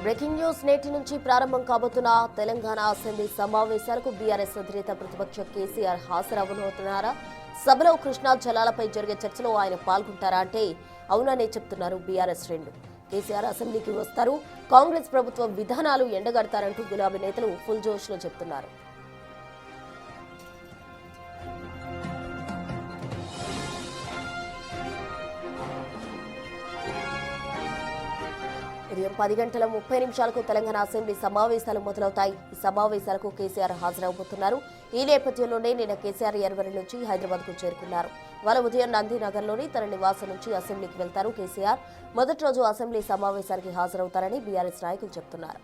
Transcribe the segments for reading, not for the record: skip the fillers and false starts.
Breaking news నేటి నుంచి ప్రారంభం కాబోతున్న తెలంగాణ అసెంబ్లీ సమావేశాలకు బీఆర్ఎస్ అధినేత ప్రతిపక్ష కేసీఆర్ హాజరవనుతున్నారా? సభలో కృష్ణా జలాలపై జరిగే చర్చలో ఆయన పాల్గొంటారా అంటే అవుననే చెప్తున్నారు బీఆర్ఎస్ శ్రేణులు. కేసీఆర్ అసెంబ్లీకి వస్తారు, కాంగ్రెస్ ప్రభుత్వ విధానాలు ఎండగడతారంటూ గులాబీ నేతలు ఫుల్ జోష్లో చెప్తున్నారు. ఉదయం 10:30 తెలంగాణ అసెంబ్లీ సమావేశాలు మొదలవుతాయి. ఈ సమావేశాలకు కేసీఆర్ హాజరవబోతున్నారు. ఈ నేపథ్యంలోనే నిన్న కేసీఆర్ ఎర్వరి నుంచి హైదరాబాద్ కు చేరుకున్నారు. వాళ్ళ ఉదయం నందినగర్లోని తన నివాసం నుంచి అసెంబ్లీకి వెళ్తారు. కేసీఆర్ మొదటి రోజు అసెంబ్లీ సమావేశానికి హాజరవుతారని బీఆర్ఎస్ నాయకులు చెబుతున్నారు.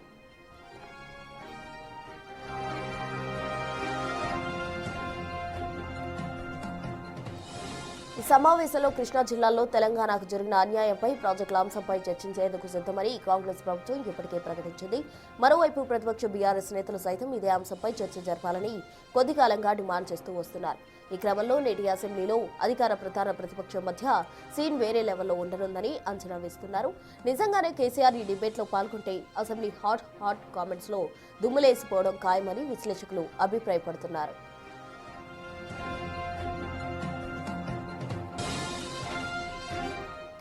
ఈ సమావేశంలో కృష్ణా జిల్లాలో తెలంగాణకు జరిగిన అన్యాయంపై, ప్రాజెక్టుల అంశంపై చర్చించేందుకు సిద్ధమని కాంగ్రెస్ ప్రభుత్వం ఇప్పటికే ప్రకటించింది. మరోవైపు ప్రతిపక్ష బీఆర్ఎస్ నేతలు సైతం ఇదే అంశంపై చర్చ జరపాలని కొద్ది కాలంగా డిమాండ్ చేస్తూ వస్తున్నారు. ఈ క్రమంలో నేటి అసెంబ్లీలో అధికార ప్రధాన ప్రతిపక్షం మధ్య సీన్ వేరే లెవెల్లో ఉండనుందని అంచనా వేస్తున్నారు. నిజంగానే కేసీఆర్ ఈ డిబేట్లో పాల్గొంటే అసెంబ్లీ హాట్ కామెంట్స్ లో దుమ్ములేసిపోవడం ఖాయమని విశ్లేషకులు అభిప్రాయపడుతున్నారు.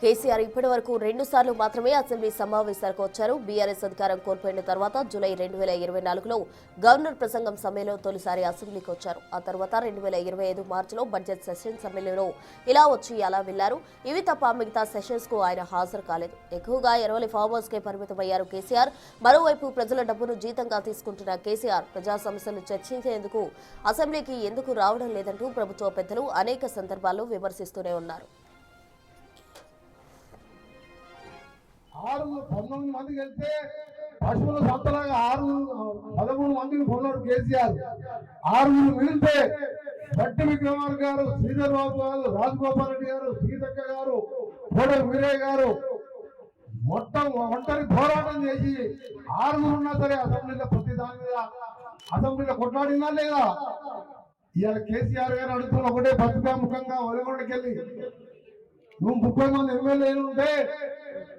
కేసీఆర్ ఇప్పటి వరకు 2 సార్లు మాత్రమే అసెంబ్లీ సమావేశాలకు వచ్చారు. బీఆర్ఎస్ అధికారం కోల్పోయిన తర్వాత జూలై 2024లో గవర్నర్ ప్రసంగం సమయంలో తొలిసారి అసెంబ్లీకి వచ్చారు. ఆ తర్వాత 2025 మార్చిలో బడ్జెట్ సెషన్ సమయంలో ఇలా వచ్చి అలా వెళ్లారు. ఇవి తప్ప మిగతా సెషన్స్ కు ఆయన హాజరు కాలేదు. ఎక్కువగా ఎర్వలి ఫామ్ హౌస్ కే పరిమితమయ్యారు కేసీఆర్. మరోవైపు ప్రజల డబ్బును జీతంగా తీసుకుంటున్న కేసీఆర్ ప్రజా సమస్యలు చర్చించేందుకు అసెంబ్లీకి ఎందుకు రావడం లేదంటూ ప్రభుత్వ పెద్దలు అనేక సందర్భాల్లో విమర్శిస్తూనే ఉన్నారు. 19 మందికి వెళ్తే పశువుల సంతలాగా 13 మందిని కొన్నాడు కేసీఆర్. 6 మిగిలితే బట్టి విక్రమార్ గారు, శ్రీధర్ బాబు గారు, రాజగోపాల్ రెడ్డి గారు, సీతక్క గారు, కోడలి వీరయ్య గారు మొత్తం ఒంటరి పోరాటం చేసి 6 ఉన్నా సరే అసెంబ్లీలో ప్రతి దాని మీద అసెంబ్లీలో కొట్లాడినా లేదా? ఇవాళ కేసీఆర్ గారు అడుగుతున్న ఒకటే పత్రికాముఖంగా ఒలగొండకెళ్ళి నువ్వు 30 మంది ఎమ్మెల్యేలు ఉంటే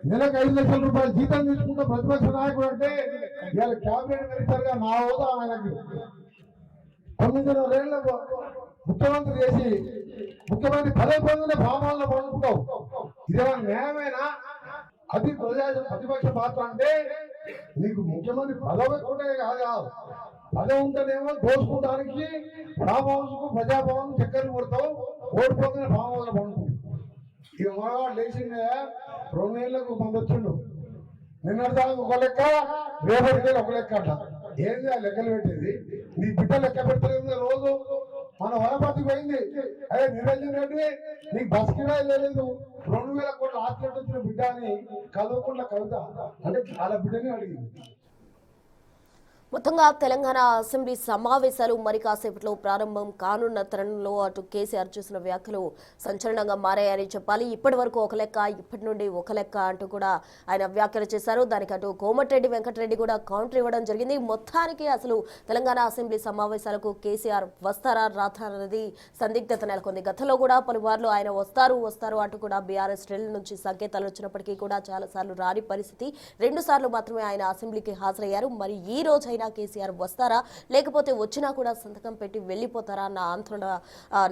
నెలకు 5 లక్షల రూపాయలు జీతం తీసుకుంటే ప్రతిపక్ష నాయకుడు అంటే ఇవాళ క్యాబినెట్ మినిస్టర్గా నా హోదా ఆయనకి 9.5 ఏళ్ళ ముఖ్యమంత్రి చేసి ముఖ్యమంత్రి పదవి భావాలను పండుకుంటావు. ఇదేమన్నా న్యాయమేనా? అది ప్రతిపక్ష పాత్ర అంటే నీకు ముఖ్యమంత్రి పదవి కూడా కాదు, పదవి ఉంటేనేమో దోచుకోవడానికి ఫామ్ హౌస్ కు ప్రజాభవన్ చక్కెర కొడతావు, ఓడిపోతున్న ఫామ్ హౌస్ లో పండుకుంటావు. ఇక మగవాడు లేచిందే 2 ఏళ్లకు పంపొచ్చుండు. నిన్నటిదానికి ఒక లెక్క, రేపటికి ఒక లెక్క అంట. ఏంది ఆ లెక్కలు పెట్టేది? నీ బిడ్డ లెక్క పెట్టలేదు. రోజు మన వనపర్తికి పోయింది, అదే నిరంజన్ రెడ్డి నీకు బస్ కిరాయి లేదు, 2000 కోట్ల ఆస్తి వచ్చిన బిడ్డ అని కలవకుండా కవిత అంటే చాలా బిడ్డని అడిగింది. మొత్తంగా తెలంగాణ అసెంబ్లీ సమావేశాలు మరి కాసేపట్లో ప్రారంభం కానున్న తరుణంలో అటు కేసీఆర్ చేసిన వ్యాఖ్యలు సంచలనంగా మారాయని చెప్పాలి. ఇప్పటి వరకు ఒక లెక్క, ఇప్పటి నుండి ఒక లెక్క అంటూ కూడా ఆయన వ్యాఖ్యలు చేశారు. దానికి అటు కోమటిరెడ్డి వెంకటరెడ్డి కూడా కౌంటర్ ఇవ్వడం జరిగింది. మొత్తానికి అసలు తెలంగాణ అసెంబ్లీ సమావేశాలకు కేసీఆర్ వస్తారా రాదా అనేది సందిగ్ధత నెలకొంది. గతంలో కూడా పలుమార్లు ఆయన వస్తారు అంటూ కూడా బీఆర్ఎస్ శ్రేణుల నుంచి సంకేతాలు వచ్చినప్పటికీ కూడా చాలా సార్లు రాని పరిస్థితి. 2 సార్లు మాత్రమే ఆయన అసెంబ్లీకి హాజరయ్యారు. మరి ఈ రోజైనా కేసీఆర్ వస్తారా, లేకపోతే వచ్చినా కూడా సంతకం పెట్టి వెళ్లిపోతారా అన్న ఆందోళన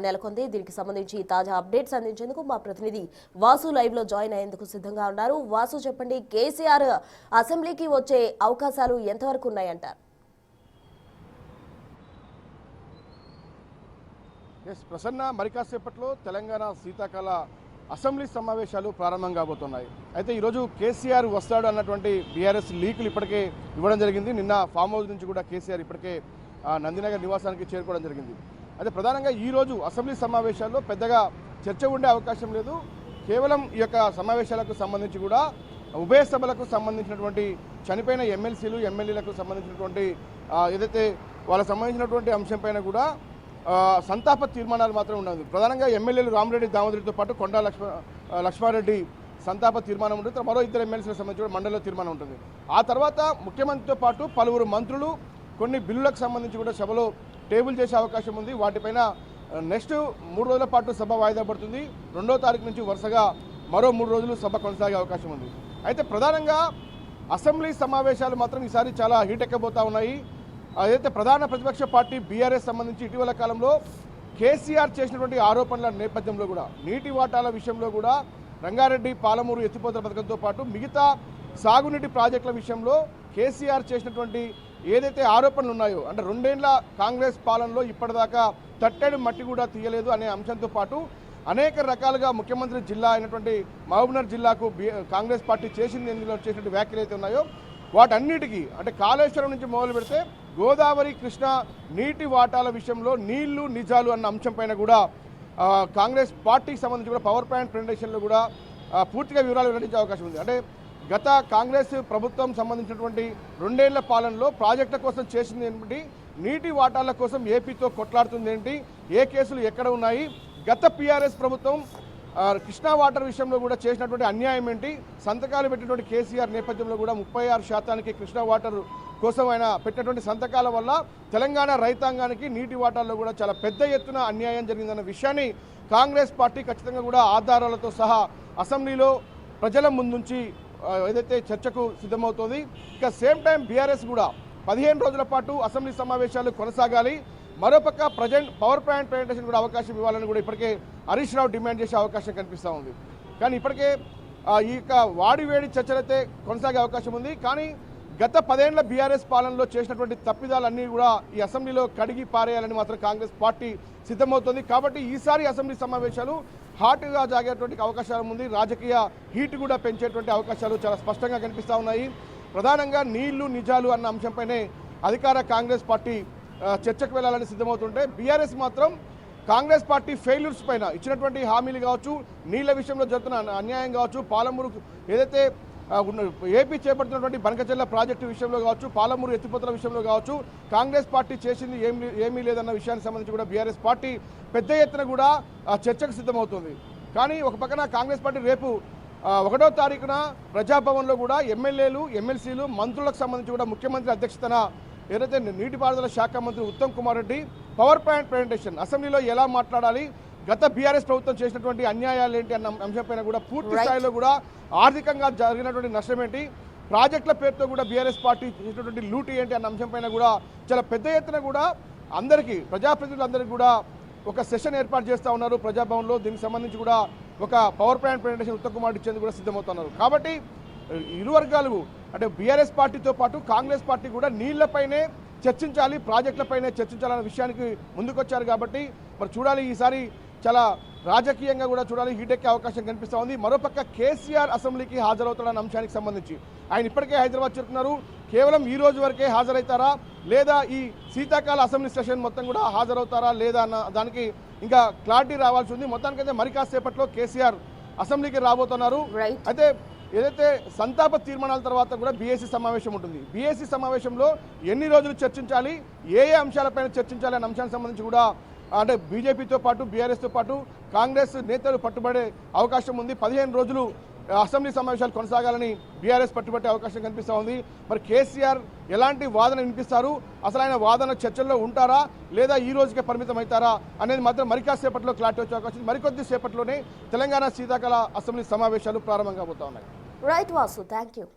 నెలకొంది. దీనికి సంబంధించి తాజా అప్డేట్స్ అందించేందుకు మా ప్రతినిధి వాసు లైవ్ లో జాయిన్ అయ్యేందుకు సిద్ధంగా ఉన్నారు. వాసు, చెప్పండి, కేసీఆర్ అసెంబ్లీకి వచ్చే అవకాశాలు ఎంతవరకు ఉన్నాయంటారు? ప్రసన్న, మరి కాసేపట్లో తెలంగాణ శీతాకాల అసెంబ్లీ సమావేశాలు ప్రారంభం కాబోతున్నాయి. అయితే ఈరోజు కేసీఆర్ వస్తాడు అన్నటువంటి బీఆర్ఎస్ లీకులు ఇప్పటికే ఇవ్వడం జరిగింది. నిన్న ఫామ్ హౌస్ నుంచి కూడా కేసీఆర్ ఇప్పటికే నందినగర్ నివాసానికి చేరుకోవడం జరిగింది. అయితే ప్రధానంగా ఈరోజు అసెంబ్లీ సమావేశాల్లో పెద్దగా చర్చ ఉండే అవకాశం లేదు. కేవలం ఈ యొక్క సమావేశాలకు సంబంధించి కూడా ఉభయ సభలకు సంబంధించినటువంటి చనిపోయిన ఎమ్మెల్సీలు, ఎమ్మెల్యేలకు సంబంధించినటువంటి ఏదైతే వాళ్ళకు సంబంధించినటువంటి అంశంపైన కూడా సంతాప తీర్మానాలు మాత్రం ఉండదు. ప్రధానంగా ఎమ్మెల్యేలు రామరెడ్డి, దామోదరెడ్డితో పాటు కొండా లక్ష్మారెడ్డి సంతాప తీర్మానం ఉంటుంది. మరో 2 ఎమ్మెల్సీలకు సంబంధించి మండలిలో తీర్మానం ఉంటుంది. ఆ తర్వాత ముఖ్యమంత్రితో పాటు పలువురు మంత్రులు కొన్ని బిల్లులకు సంబంధించి కూడా సభలో టేబుల్ చేసే అవకాశం ఉంది. వాటిపైన నెక్స్ట్ 3 రోజుల పాటు సభ వాయిదా పడుతుంది. 2వ తారీఖు నుంచి వరుసగా మరో 3 రోజులు సభ కొనసాగే అవకాశం ఉంది. అయితే ప్రధానంగా అసెంబ్లీ సమావేశాలు మాత్రం ఈసారి చాలా హీట్ ఎక్కబోతా ఉన్నాయి. అదైతే ప్రధాన ప్రతిపక్ష పార్టీ బీఆర్ఎస్ సంబంధించి ఇటీవల కాలంలో కేసీఆర్ చేసినటువంటి ఆరోపణల నేపథ్యంలో కూడా నీటి వాటాల విషయంలో కూడా రంగారెడ్డి పాలమూరు ఎత్తిపోతల పథకంతో పాటు మిగతా సాగునీటి ప్రాజెక్టుల విషయంలో కేసీఆర్ చేసినటువంటి ఏదైతే ఆరోపణలు ఉన్నాయో, అంటే 2 ఏళ్ల కాంగ్రెస్ పాలనలో ఇప్పటిదాకా తట్టెడు మట్టి కూడా తీయలేదు అనే అంశంతో పాటు అనేక రకాలుగా ముఖ్యమంత్రి జిల్లా అయినటువంటి మహబూబ్నగర్ జిల్లాకు కాంగ్రెస్ పార్టీ చేసింది ఎందులో చేసినటువంటి వ్యాఖ్యలు అయితే ఉన్నాయో వాటన్నిటికీ, అంటే కాళేశ్వరం నుంచి మొదలు పెడితే గోదావరి కృష్ణ నీటి వాటాల విషయంలో నీళ్లు నిజాలు అన్న అంశం పైన కూడా కాంగ్రెస్ పార్టీకి సంబంధించి కూడా పవర్ పాయింట్ ప్రెజెంటేషన్లో కూడా పూర్తిగా వివరాలు వెల్లడించే అవకాశం ఉంది. అంటే గత కాంగ్రెస్ ప్రభుత్వం సంబంధించినటువంటి 2 ఏళ్ల పాలనలో ప్రాజెక్టుల కోసం చేసింది ఏంటి, నీటి వాటాల కోసం ఏపీతో కొట్లాడుతుంది ఏంటి, ఏ కేసులు ఎక్కడ ఉన్నాయి, గత పీఆర్ఎస్ ప్రభుత్వం కృష్ణా వాటర్ విషయంలో కూడా చేసినటువంటి అన్యాయం ఏంటి, సంతకాలు పెట్టినటువంటి కేసీఆర్ నేపథ్యంలో కూడా 36% కృష్ణా వాటర్ కోసం ఆయన పెట్టినటువంటి సంతకాల వల్ల తెలంగాణ రైతాంగానికి నీటి వాటాల్లో కూడా చాలా పెద్ద ఎత్తున అన్యాయం జరిగిందన్న విషయాన్ని కాంగ్రెస్ పార్టీ ఖచ్చితంగా కూడా ఆధారాలతో సహా అసెంబ్లీలో ప్రజల ముందుంచి ఏదైతే చర్చకు సిద్ధమవుతోంది. ఇక సేమ్ టైం బీఆర్ఎస్ కూడా 15 రోజుల పాటు అసెంబ్లీ సమావేశాలు కొనసాగాలి, మరోపక్క పవర్ పాయింట్ ప్రెజెంటేషన్ కూడా అవకాశం ఇవ్వాలని కూడా ఇప్పటికే హరీష్ రావు డిమాండ్ చేసే అవకాశం కనిపిస్తూ ఉంది. కానీ ఇప్పటికే ఈ వాడివేడి చర్చలైతే కొనసాగే అవకాశం ఉంది. కానీ గత 10 ఏళ్ల బీఆర్ఎస్ పాలనలో చేసినటువంటి తప్పిదాలన్నీ కూడా ఈ అసెంబ్లీలో కడిగి పారేయాలని మాత్రం కాంగ్రెస్ పార్టీ సిద్ధమవుతుంది. కాబట్టి ఈసారి అసెంబ్లీ సమావేశాలు హాట్గా జాగేటువంటి అవకాశాలు ఉంది, రాజకీయ హీట్ కూడా పెంచేటువంటి అవకాశాలు చాలా స్పష్టంగా కనిపిస్తూ ఉన్నాయి. ప్రధానంగా నీళ్లు నిజాలు అన్న అంశంపైనే అధికార కాంగ్రెస్ పార్టీ చర్చకు వెళ్లాలని సిద్ధమవుతుంటే బీఆర్ఎస్ మాత్రం కాంగ్రెస్ పార్టీ ఫెయిల్యూర్స్ పైన ఇచ్చినటువంటి హామీలు కావచ్చు, నీళ్ల విషయంలో జరుగుతున్న అన్యాయం కావచ్చు, పాలమూరు ఏదైతే ఏపీ చేపడుతున్నటువంటి బనకచెర్ల ప్రాజెక్టు విషయంలో కావచ్చు, పాలమూరు ఎత్తిపోతల విషయంలో కావచ్చు, కాంగ్రెస్ పార్టీ చేసింది ఏమీ లేదన్న విషయానికి సంబంధించి కూడా బీఆర్ఎస్ పార్టీ పెద్ద ఎత్తున కూడా చర్చకు సిద్ధమవుతుంది. కానీ ఒక పక్కన కాంగ్రెస్ పార్టీ రేపు 1వ తారీఖున ప్రజాభవన్లో కూడా ఎమ్మెల్యేలు, ఎమ్మెల్సీలు, మంత్రులకు సంబంధించి కూడా ముఖ్యమంత్రి అధ్యక్షతన ఏదైతే నీటిపారుదల శాఖ మంత్రి Uttam Kumar Reddy power point presentation అసెంబ్లీలో ఎలా మాట్లాడాలి, గత బీఆర్ఎస్ ప్రభుత్వం చేసినటువంటి అన్యాయాలు ఏంటి అన్న అంశంపైన కూడా పూర్తి స్థాయిలో కూడా ఆర్థికంగా జరిగినటువంటి నష్టం ఏంటి, ప్రాజెక్టుల పేరుతో కూడా బీఆర్ఎస్ పార్టీ చేసినటువంటి లూటీ ఏంటి అన్న అంశంపైన కూడా చాలా పెద్ద ఎత్తున కూడా అందరికీ ప్రజాప్రతినిధులందరికీ కూడా ఒక సెషన్ ఏర్పాటు చేస్తూ ఉన్నారు ప్రజాభవన్లో. దీనికి సంబంధించి కూడా ఒక power point presentation Uttam Kumar ఇచ్చేందుకు కూడా సిద్ధమవుతున్నారు. కాబట్టి ఇరు వర్గాలు అంటే బీఆర్ఎస్ పార్టీతో పాటు కాంగ్రెస్ పార్టీ కూడా నీళ్లపైనే చర్చించాలి, ప్రాజెక్టులపైనే చర్చించాలనే విషయానికి ముందుకొచ్చారు. కాబట్టి మరి చూడాలి, ఈసారి చాలా రాజకీయంగా కూడా చూడాలి, హీటెక్కే అవకాశం కనిపిస్తూ ఉంది. మరోపక్క కేసీఆర్ అసెంబ్లీకి హాజరవుతాడన్న అంశానికి సంబంధించి ఆయన ఇప్పటికే హైదరాబాద్ చేరుకున్నారు. కేవలం ఈ రోజు వరకే హాజరవుతారా లేదా ఈ శీతాకాల అసెంబ్లీ సెషన్ మొత్తం కూడా హాజరవుతారా లేదా అన్న దానికి ఇంకా క్లారిటీ రావాల్సి ఉంది. మొత్తానికైతే మరి కాసేపట్లో కేసీఆర్ అసెంబ్లీకి రాబోతున్నారు. అయితే ఏదైతే సంతాప తీర్మానాల తర్వాత కూడా బీఏసీ సమావేశం ఉంటుంది. బీఏసీ సమావేశంలో ఎన్ని రోజులు చర్చించాలి, ఏ అంశాలపైన చర్చించాలి అనే అంశానికి సంబంధించి కూడా అంటే బీజేపీతో పాటు బీఆర్ఎస్తో పాటు కాంగ్రెస్ నేతలు పట్టుబడే అవకాశం ఉంది. 15 రోజులు అసెంబ్లీ సమావేశాలు కొనసాగాలని బీఆర్ఎస్ పట్టుబట్టే అవకాశం కనిపిస్తూ ఉంది. మరి కేసీఆర్ ఎలాంటి వాదన వినిపిస్తారు, అసలు ఆయన వాదన చర్చల్లో ఉంటారా లేదా ఈ రోజుకే పరిమితం అవుతారా అనేది మాత్రం మరి కాసేపట్లో క్లారిటీ వచ్చే అవకాశం. మరికొద్ది సేపట్లోనే తెలంగాణ శీతాకాల అసెంబ్లీ సమావేశాలు ప్రారంభం కాబోతా ఉన్నాయి. Right Vasu, thank you.